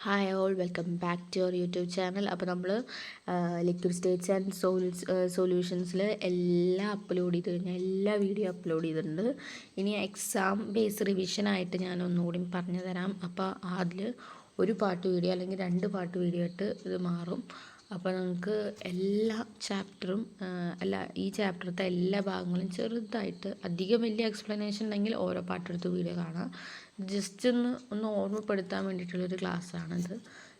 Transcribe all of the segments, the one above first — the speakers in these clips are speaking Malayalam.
Hi all welcome back to your YouTube channel. അപ്പോൾ നമ്മൾ ലിക്വിഡ് സ്റ്റേറ്റ്സ് ആൻഡ് സൊല്യൂഷൻസിൽ എല്ലാം അപ്ലോഡ് ചെയ്ത് കഴിഞ്ഞാൽ എല്ലാ വീഡിയോ അപ്ലോഡ് ചെയ്തിട്ടുണ്ട്. ഇനി എക്സാം ബേസ് റിവിഷനായിട്ട് ഞാൻ ഒന്നുകൂടി പറഞ്ഞു തരാം. അപ്പോൾ അതിൽ ഒരു പാർട്ട് വീഡിയോ അല്ലെങ്കിൽ 2 പാർട്ട് വീഡിയോ ആയിട്ട് ഇത് മാറും. അപ്പോൾ നമുക്ക് എല്ലാ ചാപ്റ്ററും ഈ ചാപ്റ്ററത്തെ എല്ലാ ഭാഗങ്ങളും ചെറുതായിട്ട്, അധികം വലിയ എക്സ്പ്ലനേഷൻ ഉണ്ടെങ്കിൽ ഓരോ പാട്ടെടുത്ത് വീഡിയോ കാണാം. ജസ്റ്റ് ഒന്ന് ഓർമ്മപ്പെടുത്താൻ വേണ്ടിയിട്ടുള്ളൊരു ക്ലാസ്സാണിത്.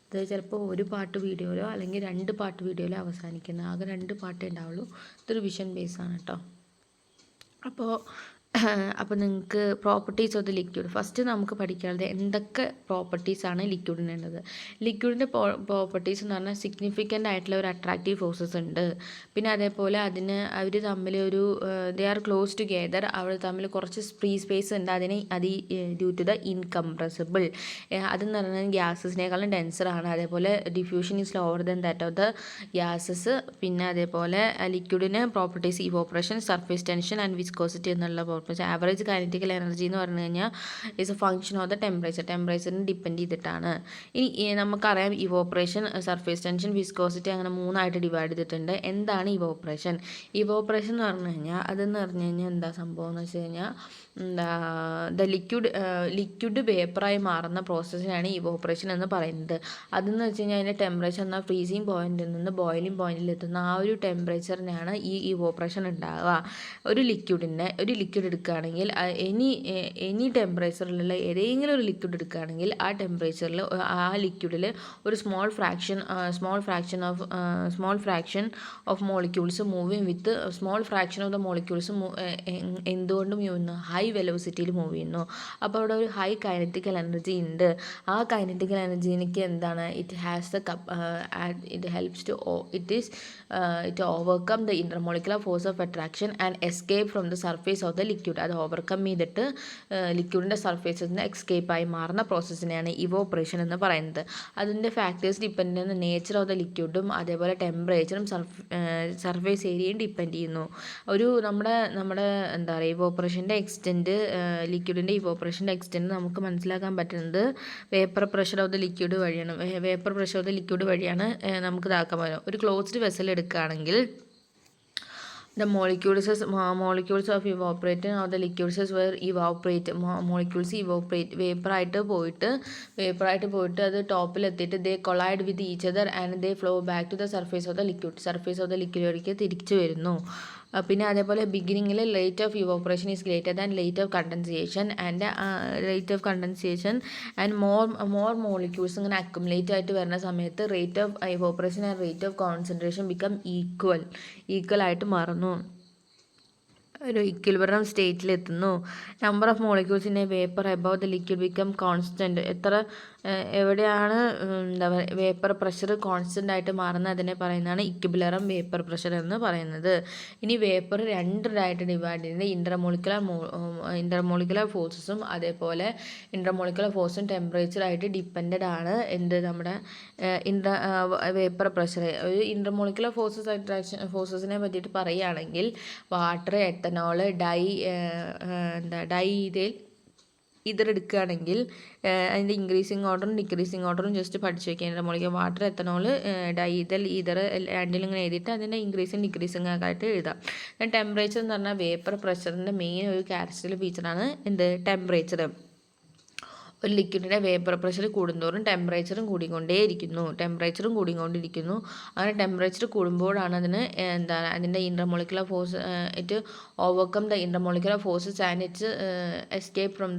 ഇത് ചിലപ്പോൾ ഒരു പാട്ട് വീഡിയോയിലോ അല്ലെങ്കിൽ 2 പാട്ട് വീഡിയോയിലോ അവസാനിക്കുന്നത്. ആകെ 2 പാട്ടേ ഉണ്ടാവുള്ളൂ. ഇതൊരു വിഷൻ ബേസാണ് കേട്ടോ. അപ്പോൾ നിങ്ങൾക്ക് properties of the liquid first നമുക്ക് പഠിക്കാനുള്ളത് എന്തൊക്കെ പ്രോപ്പർട്ടീസാണ് ലിക്വിഡിനുള്ളത്. ലിക്വിഡിൻ്റെ പ്രോപ്പർട്ടീസ് എന്ന് പറഞ്ഞാൽ സിഗ്നിഫിക്കൻ്റ് ആയിട്ടുള്ള ഒരു അട്രാക്റ്റീവ് ഫോഴ്സസ് ഉണ്ട്. പിന്നെ അതേപോലെ അവർ തമ്മിൽ ഒരു ദേ ആർ ക്ലോസ് ടുഗെദർ, അവർ തമ്മിൽ കുറച്ച് ഫ്രീ സ്പേസ് ഉണ്ട്. ഡ്യൂ ടു ദ ഇൻകംപ്രസിബിൾ, അതെന്ന് പറഞ്ഞാൽ ഗ്യാസസിനേക്കാളും ഡെൻസറാണ്. അതേപോലെ diffusion is lower than that of the gases. പിന്നെ അതേപോലെ ലിക്വിഡിന് properties evaporation, surface tension and viscosity എന്നുള്ള ആവറേജ് കൈനറ്റിക്കൽ എനർജി എന്ന് പറഞ്ഞു കഴിഞ്ഞാൽ is a function of the ടെമ്പറേച്ചറിനെ ഡിപ്പെൻഡ് ചെയ്തിട്ടാണ്. ഇനി നമുക്കറിയാം ഇവോപ്പറേഷൻ, സർഫേസ് ടെൻഷൻ, വിസ്കോസിറ്റി അങ്ങനെ 3ആയിട്ട് ഡിവൈഡ് ചെയ്തിട്ടുണ്ട്. എന്താണ് ഇവോപ്പറേഷൻ? ഇവോപ്പറേഷൻ എന്ന് പറഞ്ഞു കഴിഞ്ഞാൽ എന്താ സംഭവം എന്ന് വെച്ച് കഴിഞ്ഞാൽ ലിക്വിഡ് വേപ്പറായി മാറുന്ന പ്രോസസ്സിനാണ് ഇവോപ്പറേഷൻ എന്ന് പറയുന്നത്. അതെന്ന് വെച്ച് കഴിഞ്ഞാൽ അതിൻ്റെ ടെമ്പറേച്ചർ എന്നാൽ ഫ്രീസിങ് പോയിന്റിൽ നിന്ന് ബോയിലിംഗ് പോയിന്റിൽ എത്തുന്ന ആ ഒരു ടെമ്പറേച്ചറിനാണ് ഈ ഇവോപ്പറേഷൻ ഉണ്ടാവുക. ഒരു ലിക്വിഡ് എടുക്കുകയാണെങ്കിൽ എനി ടെമ്പറേച്ചറിലുള്ള ഏതെങ്കിലും ഒരു ലിക്വിഡ് എടുക്കുകയാണെങ്കിൽ ആ ടെമ്പറേച്ചറിൽ ആ ലിക്വിഡിൽ ഒരു small fraction of molecules moving with small fraction of the molecules എന്തുകൊണ്ട് മൂവ് ചെയ്യുന്നു? ഹൈ വെലോസിറ്റിയിൽ മൂവ് ചെയ്യുന്നു. അപ്പോൾ അവിടെ ഒരു ഹൈ കൈനറ്റിക്കൽ എനർജി ഉണ്ട്. ആ കൈനറ്റിക്കൽ എനർജിക്ക് എന്താണ്? It overcome the intermolecular force of attraction and escape from the surface of the liquid. അത് ഓവർകം ചെയ്തിട്ട് ലിക്വിഡിൻ്റെ സർഫേസിൽ നിന്ന് എസ്കേപ്പായി മാറുന്ന പ്രോസസ്സിനെയാണ് ഇവോപ്പറേഷൻ എന്ന് പറയുന്നത്. അതിൻ്റെ ഫാക്ടേഴ്സ് ഡിപ്പെൻഡ് ചെയ്യുന്ന നേച്ചർ ഓഫ് ദ ലിക്വിഡും അതേപോലെ ടെമ്പറേച്ചറും സർഫേസ് ഏരിയയും ഡിപ്പെൻഡ് ചെയ്യുന്നു. നമ്മുടെ എന്താ പറയുക, ഇവോപ്പറേഷൻ്റെ ലിക്വിഡിൻ്റെ ഇവോപ്പറേഷൻ്റെ എക്സ്റ്റെൻറ്റ് നമുക്ക് മനസ്സിലാക്കാൻ പറ്റുന്നത് vapour pressure of the liquid വഴിയാണ്. നമുക്ക് ഇതാക്കാൻ പറ്റും. ഒരു ക്ലോസ്ഡ് വെസൽ എടുക്കുകയാണെങ്കിൽ the molecules of evaporating or the liquids were evaporate. Molecules evaporate, വേപ്പറായിട്ട് പോയിട്ട് അത് ടോപ്പിലെത്തിയിട്ട് they collide with each other and they flow back to the surface of the liquidലേക്ക് തിരിച്ചു വരുന്നു. പിന്നെ അതേപോലെ ബിഗിനിങ്ങിൽ rate of evaporation is greater than rate of condensation and more molecules ഇങ്ങനെ അക്യുമുലേറ്റ് ആയിട്ട് വരുന്ന സമയത്ത് rate of evaporation and rate of concentration become equal ആയിട്ട് മാറുന്നു. ഒരു ഇക്വിലിബ്രിയം സ്റ്റേറ്റിലെത്തുന്നു. Number of molecules in a vapour above the liquid become constant. എവിടെയാണ് എന്താ പറയുക, വേപ്പർ പ്രഷർ കോൺസ്റ്റൻ്റ് ആയിട്ട് മാറുന്നത് അതിനെ പറയുന്നതാണ് ഇക്വിലിബ്രിയം വേപ്പർ പ്രഷർ എന്ന് പറയുന്നത്. ഇനി വേപ്പർ രണ്ടായിട്ട് ഡിവൈഡ് ചെയ്യുന്നത് ഇൻ്റർമോളിക്കുലർ ഫോഴ്സസും അതേപോലെ ഇൻ്റർമോളിക്കുലർ ഫോഴ്സും ടെമ്പറേച്ചറായിട്ട് ഡിപ്പെൻഡഡ് ആണ്. നമ്മുടെ വേപ്പർ പ്രഷർ. ഒരു ഇൻ്റർമോളിക്കുലർ ഫോഴ്സസിനെ പറ്റിയിട്ട് പറയുകയാണെങ്കിൽ വാട്ടർ, എത്തനോൾ, ഇതർ എടുക്കുകയാണെങ്കിൽ അതിൻ്റെ ഇൻക്രീസിങ് ഓർഡറും ഡിക്രീസിങ് ഓർഡറും ജസ്റ്റ് പഠിച്ചു വയ്ക്കുക. ഇൻ്റർമോളിക്കുലർ വാട്ടർ, എത്തനോൾ, ഡൈതൽ, ഇതർ രണ്ടിലും ഇങ്ങനെ എഴുതിയിട്ട് അതിൻ്റെ ഇൻക്രീസിങ് ഡിക്രീസിങ് ഒക്കെ ആയിട്ട് എഴുതാം. ടെമ്പറേച്ചർ എന്ന് പറഞ്ഞാൽ വേപ്പർ പ്രഷറിൻ്റെ മെയിൻ ഒരു ക്യാരക്ടറിസ്റ്റിക് ഫീച്ചറാണ് ടെമ്പറേച്ചർ. ഒരു ലിക്വിഡിൻ്റെ വേപ്പർ പ്രഷർ കൂടുന്തോറും ടെമ്പറേച്ചറും കൂടിക്കൊണ്ടിരിക്കുന്നു. അങ്ങനെ ടെമ്പറേച്ചർ കൂടുമ്പോഴാണ് അതിൻ്റെ intermolecular force it overcome the intermolecular forces and its escape from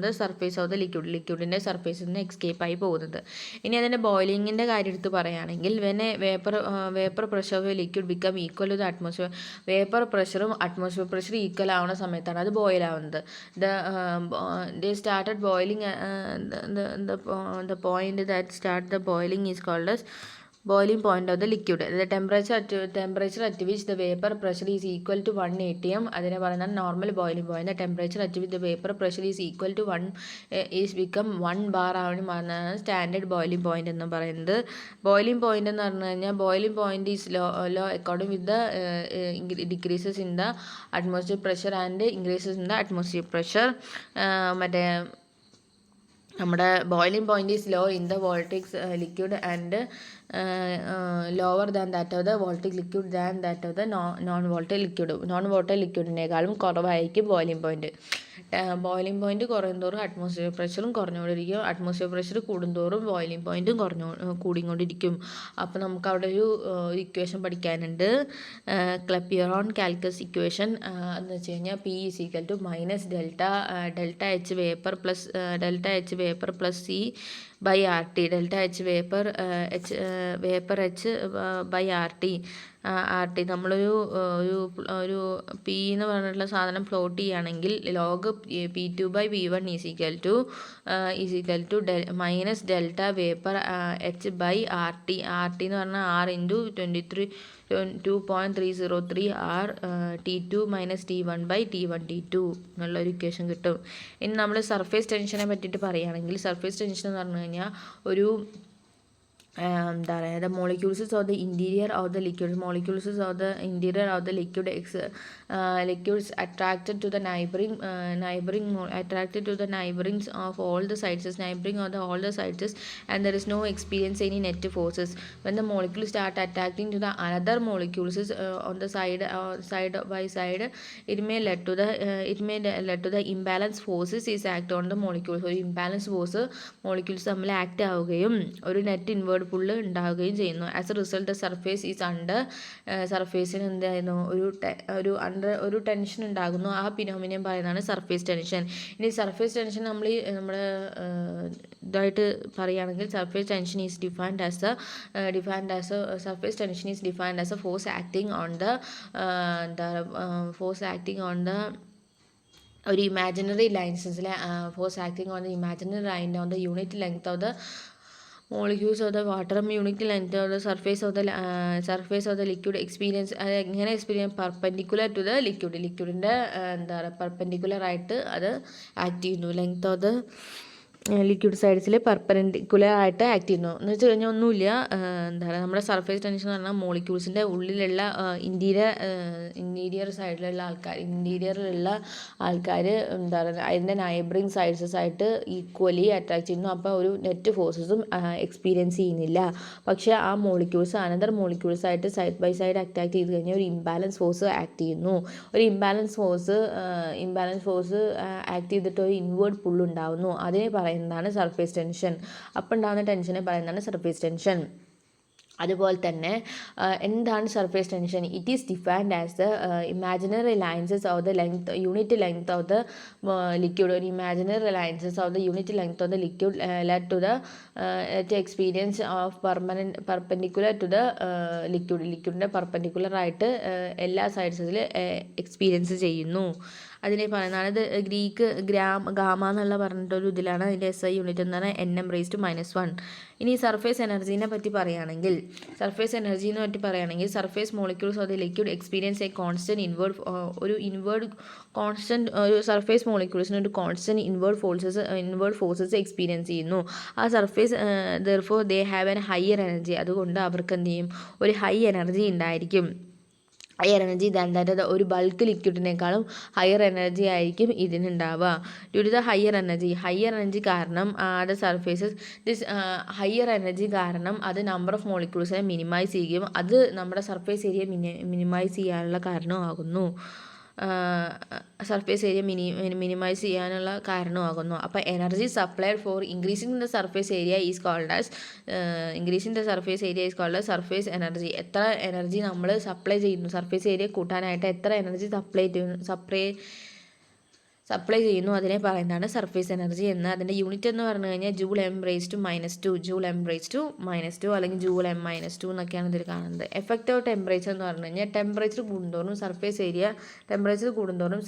the surface of the ലിക്വിഡിൻ്റെ സർഫേസിൽ നിന്ന് എസ്കേപ്പായി പോകുന്നത്. ഇനി അതിൻ്റെ ബോയിലിങ്ങിൻ്റെ കാര്യം എടുത്ത് പറയുകയാണെങ്കിൽ vapour pressure of liquid become equal to the atmosphere. Vapour പ്രഷറും അറ്റ്മോസ്ഫിയർ പ്രഷർ ഈക്വൽ ആവുന്ന സമയത്താണ് അത് ബോയിൽ ആവുന്നത്. They started boiling. The point that start the boiling is called as boiling point of the liquid. The temperature at which the vapor pressure is equal to 1 atm അതിനെ പറയുന്നത് normal boiling point. Temperature at with the vapor pressure is equal to 1 is become 1 bar ആണ് മാറുന്നതാണ് സ്റ്റാൻഡേർഡ് ബോയിലിംഗ് പോയിന്റ് എന്ന് പറയുന്നത്. ബോയിലിംഗ് പോയിന്റ് എന്ന് പറഞ്ഞു കഴിഞ്ഞാൽ boiling point is low according with the decreases in the atmosphere pressure and increases in the atmosphere pressure. നമ്മുടെ boiling point is low in the volatile liquid and lower than that of the volatile liquid than that of the non volatile liquid. Non volatile ലിക്വിഡിനേക്കാളും കുറവായിരിക്കും ബോയിലിംഗ് പോയിന്റ്. ബോയിലിംഗ് പോയിന്റ് കുറയുന്തോറും അറ്റ്മോസ്ഫിയർ പ്രഷറും കുറഞ്ഞുകൊണ്ടിരിക്കും. അറ്റ്മോസ്ഫിയർ പ്രഷർ കൂടുന്തോറും ബോയിലിംഗ് പോയിന്റും കൂടിക്കൊണ്ടിരിക്കും. അപ്പോൾ നമുക്ക് അവിടെ ഒരു ഇക്വേഷൻ പഠിക്കാനുണ്ട്. ക്ലപ്പിയറോൺ കാൽക്കസ് ഇക്വേഷൻ എന്ന് വെച്ച് കഴിഞ്ഞാൽ P = minus delta H vapour plus C by RT. Delta H vapour H by RT നമ്മളൊരു ഒരു പി എന്ന് പറഞ്ഞിട്ടുള്ള സാധനം പ്ലോട്ട് ചെയ്യുകയാണെങ്കിൽ log P2/V1 minus delta vapour H by RT എന്ന് പറഞ്ഞാൽ R × 2.303 R T2 - T1/T1T2 എന്നുള്ളൊരു ഇക്വേഷൻ കിട്ടും. ഇനി നമ്മൾ സർഫേസ് ടെൻഷനെ പറ്റിയിട്ട് പറയുകയാണെങ്കിൽ സർഫേസ് ടെൻഷൻ എന്ന് പറഞ്ഞു കഴിഞ്ഞാൽ ഒരു എന്താ പറയുക, the molecules of the interior of the liquid liquids attracted to the neighboring of all the sides and there is no experience any net forces. When the molecules start attacking to the another molecules on the side by side, it may lead to the imbalance forces is act on the molecules. ഒരു imbalance force molecules തമ്മിൽ ആക്ട് ആവുകയും ഒരു നെറ്റ് ഇൻവേർഡ് പുള്ള് ഉണ്ടാവുകയും ചെയ്യുന്നു. As a result surface is under സർഫേസിന് എന്തായിരുന്നു ഒരു ടെൻഷൻ ഉണ്ടാകുന്നു. ആ ഫിനോമിനൻ പറയുന്നതാണ് സർഫേസ് ടെൻഷൻ. ഇനി സർഫേസ് ടെൻഷൻ നമ്മൾ ഇതായിട്ട് പറയുകയാണെങ്കിൽ surface tension is defined as a force acting on the ഒരു ഇമാജിനറി ലൈൻസിലെ force acting on the imaginary line on the unit length of the molecules of the water unit length of the surface of the liquid experience. അത് എങ്ങനെ എക്സ്പീരിയൻസ് പെർപെൻഡിക്കുലർ ടു ദ ലിക്വിഡിൻ്റെ എന്താ പറയുക പെർപെൻഡിക്കുലർ ആയിട്ട് അത് ആക്ട് ചെയ്യുന്നു. ലെങ്ത് ഓഫ് ദ ലിക്വിഡ് സൈഡ്സിൽ പെർപെൻഡിക്കുലർ ആയിട്ട് ആക്ട് ചെയ്യുന്നു എന്ന് വെച്ച് കഴിഞ്ഞാൽ ഒന്നുമില്ല. എന്താ പറയുക, നമ്മുടെ സർഫേസ് ടെൻഷൻ എന്ന് പറഞ്ഞാൽ മോളിക്യൂൾസിൻ്റെ ഉള്ളിലുള്ള ഇന്റീരിയറിലുള്ള ആൾക്കാർ എന്താ പറയുക അതിൻ്റെ നൈബറിങ് സൈഡ്സസ് ആയിട്ട് ഈക്വലി അട്രാക്ട് ചെയ്യുന്നു. അപ്പോൾ ഒരു നെറ്റ് ഫോഴ്സസും എക്സ്പീരിയൻസ് ചെയ്യുന്നില്ല. പക്ഷേ ആ മോളിക്യൂൾസ് അനദർ മോളിക്യൂൾസ് ആയിട്ട് സൈഡ് ബൈ സൈഡ് അറ്റാക്ട് ചെയ്ത് കഴിഞ്ഞാൽ ഒരു ഇംബാലൻസ് ഫോഴ്സ് ആക്ട് ചെയ്യുന്നു. ഒരു ഇംബാലൻസ് ഫോഴ്സ് ആക്ട് ചെയ്തിട്ട് ഒരു ഇൻവേർഡ് പുൾ ഉണ്ടാവുന്നു. അതിനെ പറയുന്നതാണ് സർഫേസ് ടെൻഷൻ. അപ്പം ഉണ്ടാകുന്ന ടെൻഷനെ പറയുന്നതാണ് സർഫേസ് ടെൻഷൻ. അതുപോലെ തന്നെ എന്താണ് surface tension? It is defined as the imaginary alliances of the unit length of the liquid. ഒരു imaginary alliances of the unit length of the liquid led to the experience of perpendicular to the ലിക്വിഡിൻ്റെ പെർപെൻഡിക്കുലർ ആയിട്ട് എല്ലാ സൈഡ്സിൽ എക്സ്പീരിയൻസ് ചെയ്യുന്നു. അതിനെ പറയുന്നതാണ്. ഇത് ഗ്രീക്ക് ഗാമ എന്നുള്ള പറഞ്ഞിട്ടൊരു ഇതിലാണ്. അതിൻ്റെ SI യൂണിറ്റ് എന്ന് പറഞ്ഞാൽ Nm⁻⁻1. ഇനി സർഫേസ് എനർജീനെ പറ്റി പറയുകയാണെങ്കിൽ surface molecules of the liquid experience ഒരു സർഫേസ് മോളിക്യൂൾസിന് ഒരു കോൺസ്റ്റൻറ്റ് ഇൻവേർഡ് ഫോഴ്സസ് എക്സ്പീരിയൻസ് ചെയ്യുന്നു. ആ surface therefore they have an higher energy. അതുകൊണ്ട് അവർക്ക് എന്ത് ചെയ്യും? ഒരു ഹൈ എനർജി ഉണ്ടായിരിക്കും. ഹയർ എനർജി ഒരു ബൾക്ക് ലിക്വിഡിനേക്കാളും ഹയർ എനർജി ആയിരിക്കും ഇതിനുണ്ടാവുക. Due to the higher energy കാരണം അത് നമ്പർ ഓഫ് മോളിക്യൂൾസിനെ മിനിമൈസ് ചെയ്യുകയും അത് നമ്മുടെ സർഫേസ് ഏരിയ മിനിമൈസ് ചെയ്യാനുള്ള കാരണമാകുന്നു. മിനിമൈസ് ചെയ്യാനുള്ള കാരണമാകുന്നു. അപ്പോൾ energy supplied for increasing the surface area is called as surface energy. എത്ര എനർജി നമ്മൾ സപ്ലൈ ചെയ്യുന്നു, സർഫേസ് ഏരിയ കൂട്ടാനായിട്ട് എത്ര എനർജി സപ്ലൈ ചെയ്യുന്നു അതിനെ പറയുന്നതാണ് സർഫേസ് എനർജി എന്ന്. അതിൻ്റെ യൂണിറ്റ് എന്ന് പറഞ്ഞു കഴിഞ്ഞാൽ Joule_m⁻², അല്ലെങ്കിൽ Joule_m⁻² എന്നൊക്കെയാണ് ഇതിൽ കാണുന്നത്. എഫക്റ്റ് ഓഫ് ടെമ്പറേച്ചർ എന്ന് പറഞ്ഞു കഴിഞ്ഞാൽ ടെമ്പറേച്ചർ കൂടുന്തോറും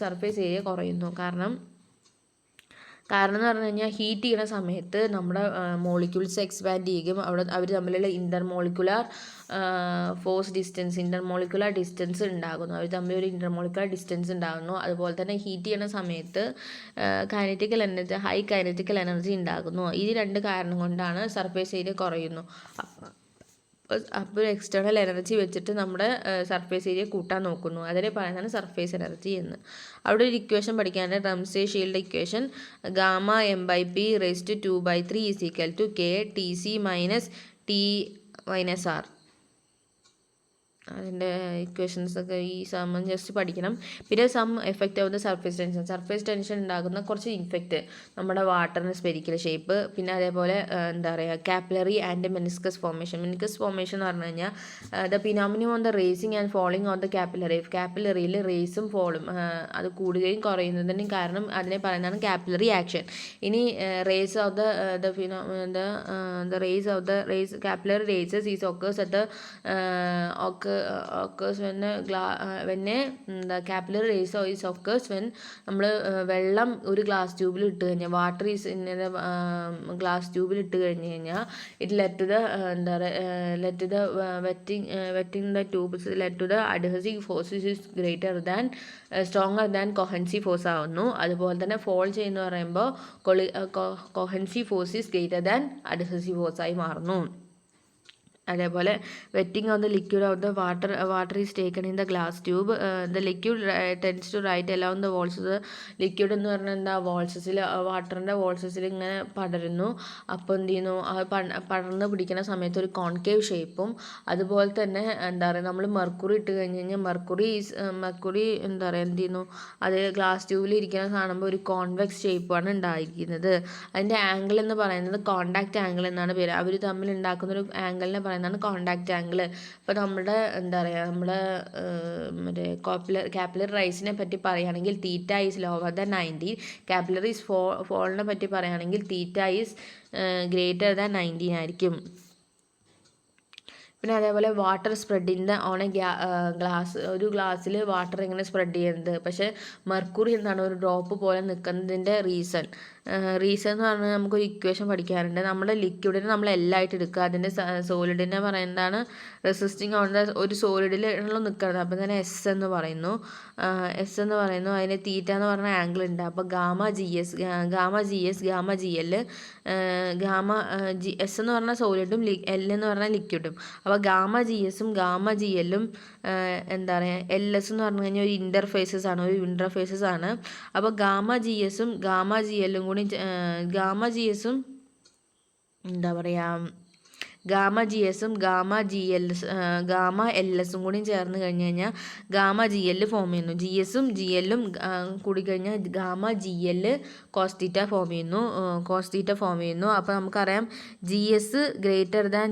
സർഫേസ് ഏരിയ കുറയുന്നു. കാരണം എന്ന് പറഞ്ഞു കഴിഞ്ഞാൽ ഹീറ്റ് ചെയ്യുന്ന സമയത്ത് നമ്മുടെ മോളിക്യൂൾസ് എക്സ്പാൻഡ് ചെയ്യുകയും അവർ തമ്മിലുള്ള ഇന്റർമോളിക്കുലർ ഡിസ്റ്റൻസ് ഉണ്ടാകുന്നു. അവർ തമ്മിൽ ഒരു ഇന്റർമോളിക്കുലർ ഡിസ്റ്റൻസ് ഉണ്ടാകുന്നു. അതുപോലെ തന്നെ ഹീറ്റ് ചെയ്യുന്ന സമയത്ത് ഹൈ കൈനറ്റിക്കൽ എനർജി ഉണ്ടാകുന്നു. ഈ രണ്ട് കാരണം കൊണ്ടാണ് സർഫേസ് ഏരിയ കുറയുന്നു. അപ്പോൾ എക്സ്റ്റേണൽ എനർജി വെച്ചിട്ട് നമ്മുടെ സർഫേസ് ഏരിയ കൂട്ടാൻ നോക്കുന്നു. അതിനെ പറയുന്നതാണ് സർഫേസ് എനർജി എന്ന്. അവിടെ ഒരു ഇക്വേഷൻ പഠിക്കാനുണ്ട്, Ramsay Shields equation. Gamma m/p raised to 2/3 is equal to k Tc minus T minus R. അതിൻ്റെ ഇക്വേഷൻസ് ഒക്കെ ഈ സം ജസ്റ്റ് പഠിക്കണം. പിന്നെ some effect of the surface tension ഉണ്ടാകുന്ന കുറച്ച് ഇഫക്റ്റ്, നമ്മുടെ വാട്ടറിന് സ്പെരിക്കൽ ഷേപ്പ്, പിന്നെ അതേപോലെ എന്താ പറയുക കാപ്പിലറി ആൻഡ് മെനിസ്കസ് ഫോർമേഷൻ എന്ന് പറഞ്ഞു കഴിഞ്ഞാൽ the phenomenon on the raising and falling on the കാപ്പിലറിയിൽ റേസും ഫോളും അത് കൂടുകയും കുറയുന്നതിനും കാരണം അതിനെ പറയുന്നതാണ് കാപ്പിലറി ആക്ഷൻ. ഇനി raise of the raise of the capillary raises is occurs at the occurs when the capillary race is occurs when നമ്മൾ വെള്ളം ഒരു ഗ്ലാസ് ട്യൂബിൽ ഇട്ട് കഴിഞ്ഞാൽ, വാട്ടർ ഈസ് ഇൻ ഗ്ലാസ് ട്യൂബിൽ ഇട്ട് കഴിഞ്ഞ് കഴിഞ്ഞാൽ it let to the wetting the tubes let to the adhesive forces is greater than stronger than cohesive force ആവുന്നു. അതുപോലെ തന്നെ ഫോൾ ചെയ്യുന്ന പറയുമ്പോൾ cohesive force is greater than adhesive ഫോഴ്സായി മാറുന്നു. അതേപോലെ wetting of the liquid of the water is taken in the glass tube. The liquid tends to right along the walls. Liquid എന്ന് പറഞ്ഞാൽ എന്താ, വാട്ടറിൻ്റെ വോൾസസിൽ ഇങ്ങനെ പടരുന്നു. അപ്പോൾ എന്ത് ചെയ്യുന്നു, പടർന്ന് പിടിക്കുന്ന സമയത്ത് ഒരു കോൺകേവ് ഷേപ്പും, അതുപോലെ തന്നെ എന്താ പറയുക നമ്മൾ മെർക്കുറി ഇട്ട് കഴിഞ്ഞ് കഴിഞ്ഞാൽ മെർക്കുറി എന്താ പറയുക എന്ത് ചെയ്യുന്നു, അത് ഗ്ലാസ് ട്യൂബിൽ ഇരിക്കുന്ന കാണുമ്പോൾ ഒരു കോൺവെക്സ് ഷേപ്പാണ് ഉണ്ടായിരിക്കുന്നത്. അതിൻ്റെ ആംഗിൾ എന്ന് പറയുന്നത് കോണ്ടാക്റ്റ് ആംഗിൾ എന്നാണ് പേര്. അവർ തമ്മിൽ ഉണ്ടാക്കുന്നൊരു ആംഗിളിനെ പറയുന്നതാണ് കോണ്ടാക്റ്റ് ആംഗിൾ. ഇപ്പോൾ നമ്മുടെ എന്താ പറയുക നമ്മുടെ മറ്റേ കാപ്പിലറി റൈസിനെ പറ്റി പറയുകയാണെങ്കിൽ theta is lower than 90. Capillary ഫോളിനെ പറ്റി പറയുകയാണെങ്കിൽ തീറ്റ ഈസ് ഗ്രേറ്റർ ദാൻ 90 ആയിരിക്കും. പിന്നെ അതേപോലെ വാട്ടർ സ്പ്രെഡിൻ്റെ ഓൺ എ ഗ്ലാസ്, ഒരു ഗ്ലാസ്സിൽ വാട്ടർ ഇങ്ങനെ സ്പ്രെഡ് ചെയ്യുന്നത്, പക്ഷേ മെർക്കുറി എന്താണ് ഒരു ഡ്രോപ്പ് പോലെ നിൽക്കുന്നതിൻ്റെ റീസൺ എന്ന് പറഞ്ഞാൽ നമുക്കൊരു ഇക്വേഷൻ പഠിക്കാറുണ്ട്. നമ്മുടെ ലിക്വിഡിനെ നമ്മൾ എല്ലായിട്ട് എടുക്കുക, അതിൻ്റെ സോളിഡിനെ പറയുന്നതാണ് റെസിസ്റ്റിംഗ് ഓൺ ദ, ഒരു സോളിഡിലുള്ള നിൽക്കുന്നത്, അപ്പം തന്നെ എസ് എന്ന് പറയുന്നു. അതിന് തീറ്റ എന്ന് പറഞ്ഞ ആംഗിൾ ഉണ്ട്. അപ്പോൾ gamma G S gamma G L S എന്ന് പറഞ്ഞാൽ സോളിഡും എൽ എന്ന് പറഞ്ഞാൽ ലിക്വിഡും. അപ്പോൾ ഗാമ ജി എസും ഗാമ ജി എല്ലും എന്താ പറയുക എൽ എസ് എന്ന് പറഞ്ഞു കഴിഞ്ഞാൽ ഒരു ഇൻ്റർഫേസസ് ആണ്. അപ്പോൾ ഗാമ ജി എസും ഗാമ ജി എല്ലും കൂടി എന്താ പറയുക ഗാമ ജി എസും ഗാമ എൽ എസും കൂടി ചേർന്ന് കഴിഞ്ഞ് കഴിഞ്ഞാൽ ഗാമ ജി എൽ ഫോം ചെയ്യുന്നു. ജി എസും ജി എല്ലും കൂടി കഴിഞ്ഞാൽ gamma G L cos theta form ചെയ്യുന്നു. അപ്പോൾ നമുക്കറിയാം ജി എസ് ഗ്രേറ്റർ ദാൻ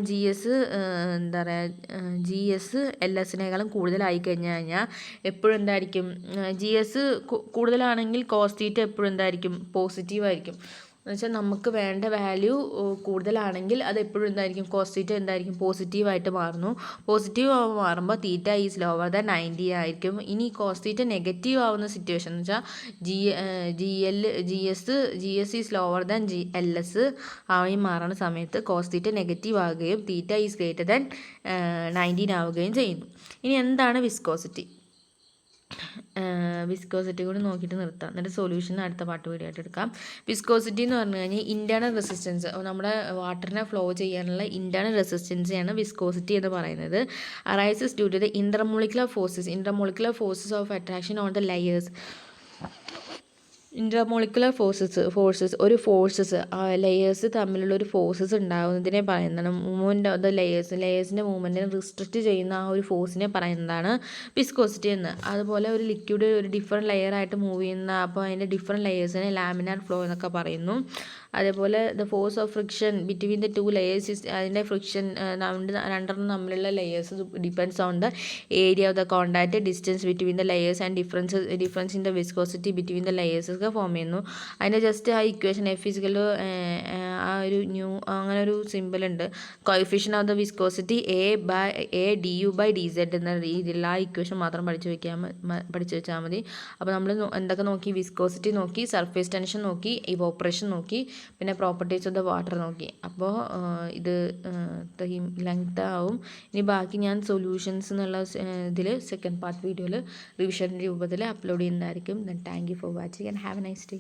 എന്താ പറയുക ജി എസ് എൽ എസിനേക്കാളും കൂടുതലായി കഴിഞ്ഞാൽ എപ്പോഴും എന്തായിരിക്കും, ജി എസ് കൂടുതലാണെങ്കിൽ കോസ്റ്റീറ്റ എപ്പോഴും എന്തായിരിക്കും, പോസിറ്റീവായിരിക്കും. എന്നുവെച്ചാൽ നമുക്ക് വേണ്ട വാല്യൂ കൂടുതലാണെങ്കിൽ അത് എപ്പോഴും എന്തായിരിക്കും, കോസ്റ്റീറ്റ എന്തായിരിക്കും, പോസിറ്റീവായിട്ട് മാറുമ്പോൾ തീറ്റ ഈസ് ലോവർ ദാൻ 90 ആയിരിക്കും. ഇനി കോസ്റ്റീറ്റ നെഗറ്റീവ് ആവുന്ന സിറ്റുവേഷൻ എന്ന് വെച്ചാൽ G S is lower than L S ആയി മാറുന്ന സമയത്ത് കോസ്റ്റീറ്റ നെഗറ്റീവ് ആവുകയും തീറ്റ ഈസ് ഗ്രേറ്റർ ദാൻ 19 ആവുകയും ചെയ്യുന്നു. ഇനി എന്താണ് വിസ്കോസിറ്റി കൂടി നോക്കിയിട്ട് നിർത്താം, എന്നിട്ട് സൊല്യൂഷൻ അടുത്ത വീഡിയോ ആയിട്ട് എടുക്കാം. വിസ്കോസിറ്റി എന്ന് പറഞ്ഞു കഴിഞ്ഞാൽ ഇൻറ്റേർണൽ റെസിസ്റ്റൻസ്, നമ്മുടെ വാട്ടറിനെ ഫ്ലോ ചെയ്യാനുള്ള ഇൻറ്റേർണൽ റെസിസ്റ്റൻസിയാണ് വിസ്കോസിറ്റി എന്ന് പറയുന്നത്. Arises due to the intermolecular forces of attraction on the layers. Intermolecular forces ഒരു ലെയേഴ്സ് തമ്മിലുള്ള ഒരു ഫോഴ്സസ് ഉണ്ടാകുന്നതിനെ പറയുന്നതാണ് മൂവ്മെൻറ്റ് ഓഫ് ദ ലെയേഴ്സിൻ്റെ മൂവ്മെൻറ്റിനെ റിസ്ട്രിക്റ്റ് ചെയ്യുന്ന ആ ഒരു ഫോഴ്സിനെ പറയുന്നതാണ് വിസ്കോസിറ്റി എന്ന്. അതുപോലെ ഒരു ലിക്വിഡ് ഒരു ഡിഫറെൻറ്റ് ലെയറായിട്ട് മൂവ് ചെയ്യുന്ന, അപ്പോൾ അതിൻ്റെ ഡിഫറെൻറ്റ് ലെയേഴ്സിനെ ലാമിനാർ ഫ്ലോ എന്നൊക്കെ പറയുന്നു. അതേപോലെ the force of friction between the two layers, അതിൻ്റെ ഫ്രിക്ഷൻ രണ്ടെണ്ണം തമ്മിലുള്ള layers depends on the area of the contact, distance between the layers and difference in the viscosity between the layers ഒക്കെ ഫോം ചെയ്യുന്നു. അതിൻ്റെ ജസ്റ്റ് ആ ഇക്വേഷൻ എഫ് ഇസിക്കൽ ആ ഒരു അങ്ങനെ ഒരു സിമ്പിൾ ഉണ്ട്, coefficient of the viscosity A D U by D Z എന്ന രീതിയിലുള്ള ആ ഇക്വേഷൻ മാത്രം പഠിച്ചു വെച്ചാൽ മതി. അപ്പോൾ നമ്മൾ എന്തൊക്കെ നോക്കി, വിസ്കോസിറ്റി നോക്കി, സർഫേസ് ടെൻഷൻ നോക്കി, ഇവോപ്പറേഷൻ നോക്കി, പിന്നെ പ്രോപ്പർട്ടീസ് ഓഫ് ദ വാട്ടർ നോക്കി. അപ്പോൾ ഇത് ലെങ്ത് ആവും. ഇനി ബാക്കി ഞാൻ സൊല്യൂഷൻസ് എന്നുള്ള ഇതിൽ സെക്കൻഡ് പാർട്ട് വീഡിയോയിൽ റിവിഷൻ രൂപത്തിൽ അപ്ലോഡ് ചെയ്യുന്നതായിരിക്കും. Thank you for watching and have A nice day.